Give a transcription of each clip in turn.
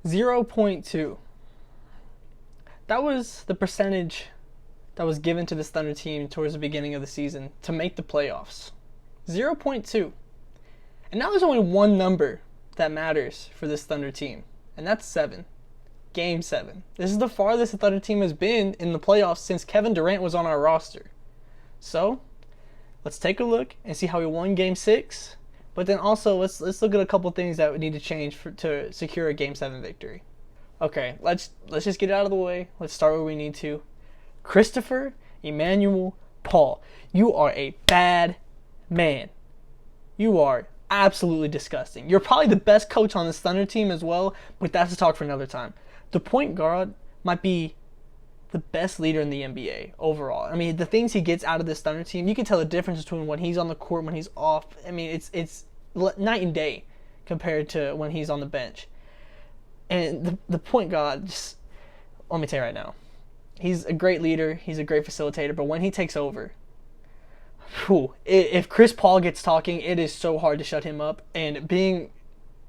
0.2. That was the percentage that was given to this Thunder team towards the beginning of the season to make the playoffs. 0.2. And now there's only one number that matters for this Thunder team, and that's 7. Game 7. This is the farthest the Thunder team has been in the playoffs since Kevin Durant was on our roster. So, let's take a look and see how we won Game 6. But then also, let's look at a couple things that would need to change to secure a Game 7 victory. Okay, let's just get it out of the way. Let's start where we need to. Christopher Emmanuel Paul, you are a bad man. You are absolutely disgusting. You're probably the best coach on this Thunder team as well, but that's a talk for another time. The point guard might be the best leader in the NBA overall. I mean, the things he gets out of this Thunder team, you can tell the difference between when he's on the court and when he's off. I mean, it's night and day compared to when he's on the bench. And the point guard, just, let me tell you right now, he's a great leader, he's a great facilitator, but when he takes over, if Chris Paul gets talking, it is so hard to shut him up, and being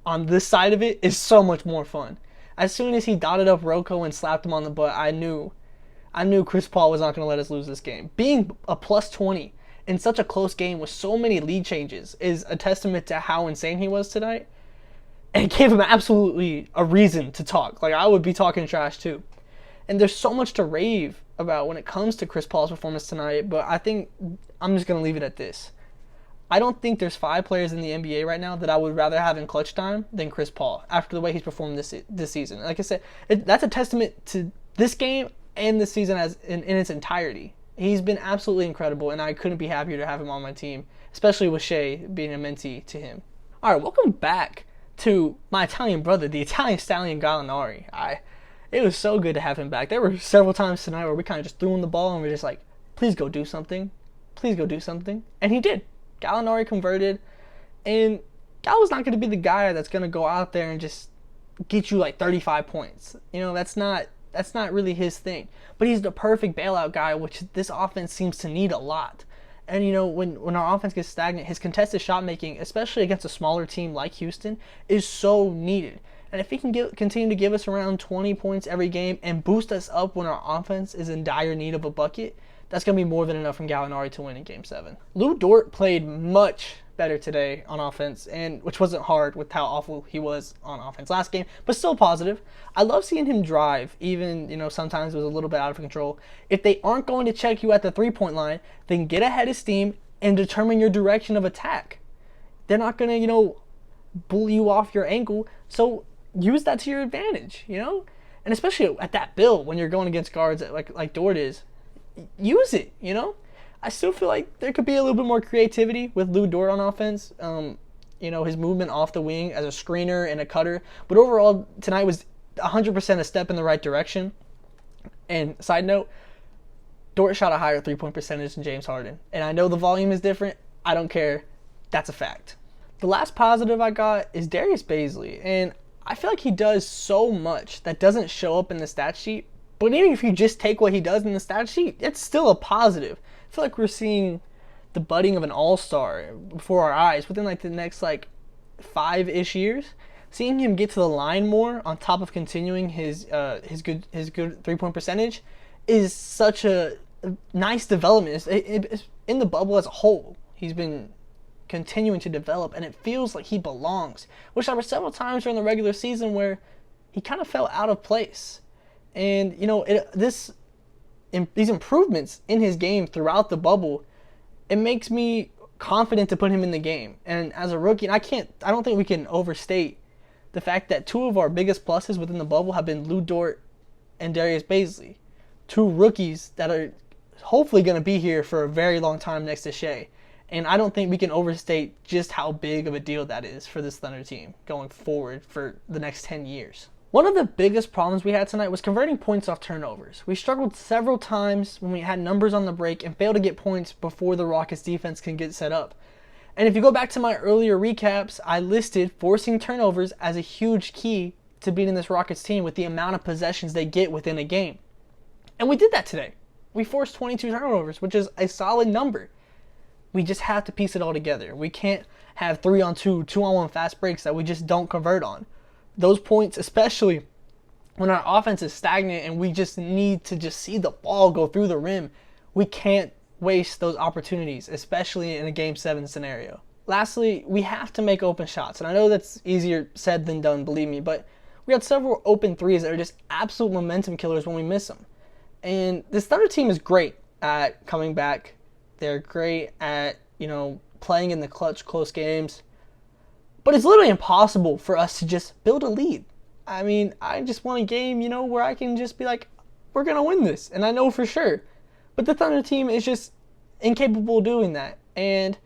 on this side of it is so much more fun. As soon as he dotted up Rocco and slapped him on the butt, I knew Chris Paul was not going to let us lose this game. Being a plus 20 in such a close game with so many lead changes is a testament to how insane he was tonight. And it gave him absolutely a reason to talk. Like, I would be talking trash too. And there's so much to rave about when it comes to Chris Paul's performance tonight, but I think I'm just going to leave it at this. I don't think there's 5 players in the NBA right now that I would rather have in clutch time than Chris Paul after the way he's performed this season. Like I said, that's a testament to this game and this season as in its entirety. He's been absolutely incredible, and I couldn't be happier to have him on my team, especially with Shea being a mentee to him. All right, welcome back to my Italian brother, the Italian stallion Gallinari. It was so good to have him back. There were several times tonight where we kind of just threw him the ball and we're just like, please go do something. Please go do something. And he did. Gallinari converted, and Gal was not going to be the guy that's going to go out there and just get you like 35 points. You know, that's not really his thing. But he's the perfect bailout guy, which this offense seems to need a lot. And, you know, when our offense gets stagnant, his contested shot making, especially against a smaller team like Houston, is so needed. And if he can continue to give us around 20 points every game and boost us up when our offense is in dire need of a bucket, that's going to be more than enough from Gallinari to win in Game 7. Lu Dort played much better today on offense, and which wasn't hard with how awful he was on offense last game, but still positive. I love seeing him drive, even, you know, sometimes it was a little bit out of control. If they aren't going to check you at the three-point line, then get ahead of steam and determine your direction of attack. They're not going to, you know, bully you off your ankle, so use that to your advantage, you know? And especially at that build when you're going against guards like Dort is, use it, you know? I still feel like there could be a little bit more creativity with Lu Dort on offense. You know, his movement off the wing as a screener and a cutter. But overall, tonight was 100% a step in the right direction. And side note, Dort shot a higher three-point percentage than James Harden. And I know the volume is different. I don't care. That's a fact. The last positive I got is Darius Bazley. And I feel like he does so much that doesn't show up in the stat sheet. But even if you just take what he does in the stat sheet, it's still a positive. I feel like we're seeing the budding of an all-star before our eyes within like the next like 5-ish years. Seeing him get to the line more on top of continuing his good three-point percentage is such a nice development. It's in the bubble as a whole, he's been continuing to develop, and it feels like he belongs. Which there were several times during the regular season where he kind of fell out of place. And, you know, these improvements in his game throughout the bubble, it makes me confident to put him in the game. And as a rookie, and I don't think we can overstate the fact that 2 of our biggest pluses within the bubble have been Lu Dort and Darius Bazley. 2 rookies that are hopefully going to be here for a very long time next to Shea. And I don't think we can overstate just how big of a deal that is for this Thunder team going forward for the next 10 years. One of the biggest problems we had tonight was converting points off turnovers. We struggled several times when we had numbers on the break and failed to get points before the Rockets defense can get set up. And if you go back to my earlier recaps, I listed forcing turnovers as a huge key to beating this Rockets team with the amount of possessions they get within a game. And we did that today. We forced 22 turnovers, which is a solid number. We just have to piece it all together. We can't have 3-on-2, 2-on-1 fast breaks that we just don't convert on. those points, especially when our offense is stagnant and we just need to just see the ball go through the rim, we can't waste those opportunities, especially in a Game 7 scenario. Lastly, we have to make open shots. And I know that's easier said than done, believe me, but we had several open threes that are just absolute momentum killers when we miss them. And this Thunder team is great at coming back. They're great at, playing in the clutch, close games. But it's literally impossible for us to just build a lead. I mean, I just want a game, where I can just be like, we're going to win this. And I know for sure. But the Thunder team is just incapable of doing that. And,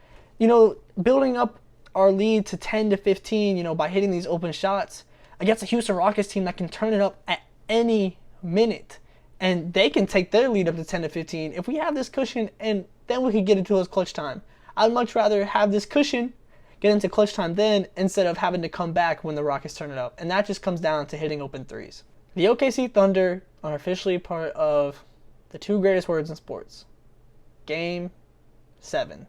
building up our lead to 10 to 15, by hitting these open shots against a Houston Rockets team that can turn it up at any minute. And they can take their lead up to 10 to 15 if we have this cushion, and then we could get into those clutch time. I'd much rather have this cushion, get into clutch time then, instead of having to come back when the Rockets turn it up. And that just comes down to hitting open threes. The OKC Thunder are officially part of the two greatest words in sports. Game 7.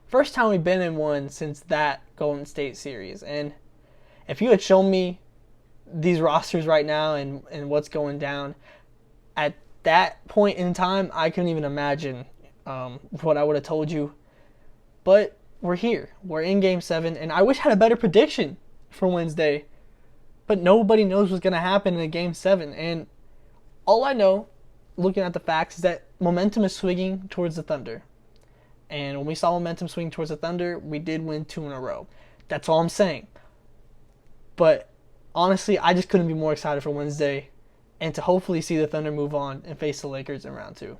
First time we've been in one since that Golden State series. And if you had shown me these rosters right now and what's going down, at that point in time, I couldn't even imagine what I would have told you. But we're here. We're in Game 7, and I wish I had a better prediction for Wednesday. But nobody knows what's going to happen in a Game 7. And all I know, looking at the facts, is that momentum is swinging towards the Thunder. And when we saw momentum swing towards the Thunder, we did win 2 in a row. That's all I'm saying. But honestly, I just couldn't be more excited for Wednesday and to hopefully see the Thunder move on and face the Lakers in round 2.